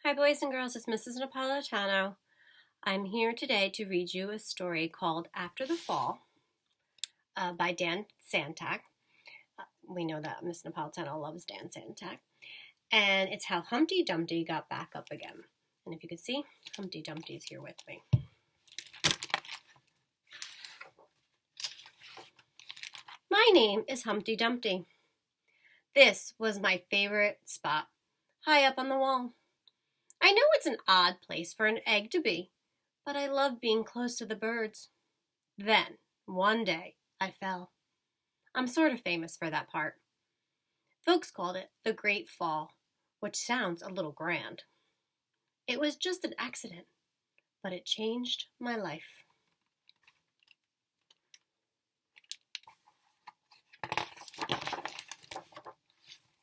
Hi, boys and girls. It's Mrs. Napolitano. I'm here today to read you a story called After the Fall by Dan Santat. We know that Miss Napolitano loves Dan Santat. And it's how Humpty Dumpty got back up again. And if you could see, Humpty Dumpty's here with me. My name is Humpty Dumpty. This was my favorite spot, high up on the wall. I know it's an odd place for an egg to be, but I love being close to the birds. Then, one day, I fell. I'm sort of famous for that part. Folks called it the Great Fall, which sounds a little grand. It was just an accident, but it changed my life.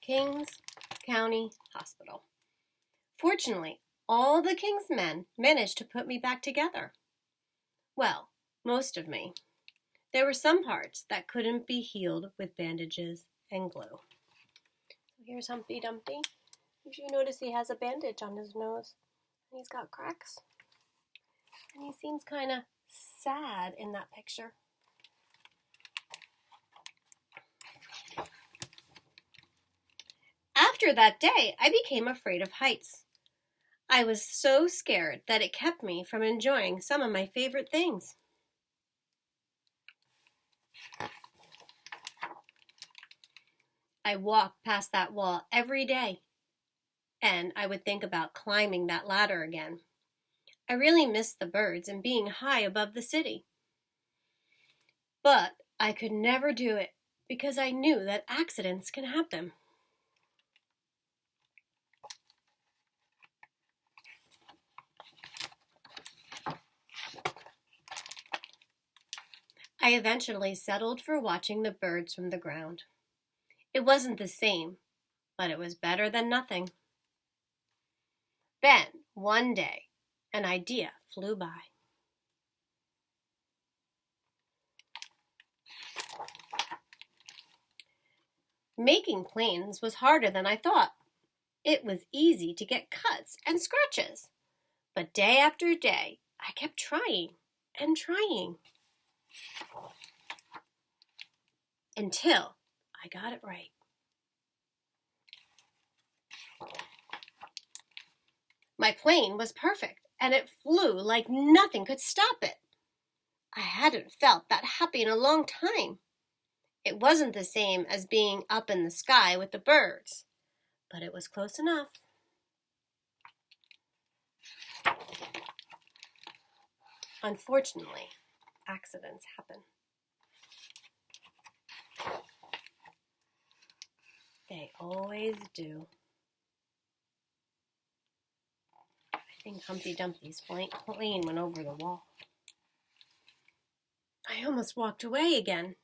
Kings County Hospital. Fortunately, all the king's men managed to put me back together. Well, most of me. There were some parts that couldn't be healed with bandages and glue. Here's Humpty Dumpty. If you notice, he has a bandage on his nose, and he's got cracks. And he seems kind of sad in that picture. After that day, I became afraid of heights. I was so scared that it kept me from enjoying some of my favorite things. I walked past that wall every day, and I would think about climbing that ladder again. I really missed the birds and being high above the city. But I could never do it because I knew that accidents can happen. I eventually settled for watching the birds from the ground. It wasn't the same, but it was better than nothing. Then, one day, an idea flew by. Making planes was harder than I thought. It was easy to get cuts and scratches. But day after day, I kept trying and trying. Until I got it right. My plane was perfect, and it flew like nothing could stop it. I hadn't felt that happy in a long time. It wasn't the same as being up in the sky with the birds, but it was close enough. Unfortunately, accidents happen. They always do. I think Humpty Dumpty's plane went over the wall. I almost walked away again.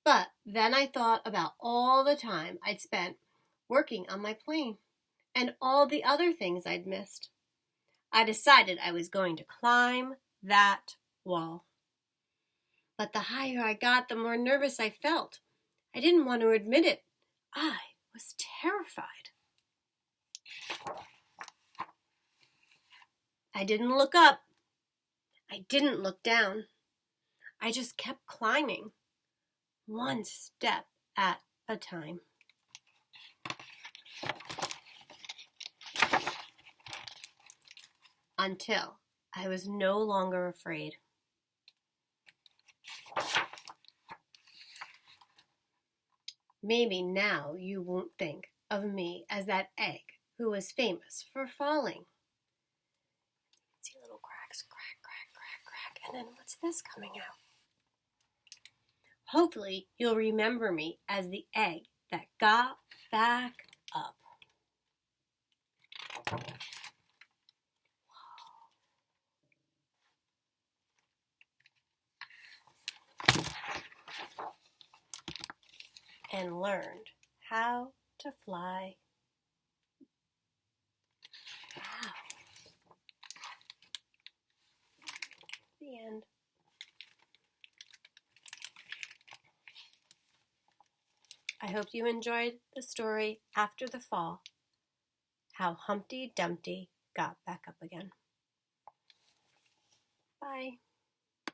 But then I thought about all the time I'd spent working on my plane and all the other things I'd missed. I decided I was going to climb that wall. But the higher I got, the more nervous I felt. I didn't want to admit it. I was terrified. I didn't look up. I didn't look down. I just kept climbing, one step at a time. Until I was no longer afraid. Maybe now you won't think of me as that egg who was famous for falling. See little cracks, crack, crack, crack, crack, and then what's this coming out? Hopefully you'll remember me as the egg that got back up. And learned how to fly. Wow. The end. I hope you enjoyed the story After the Fall. how Humpty Dumpty got back up again. Bye.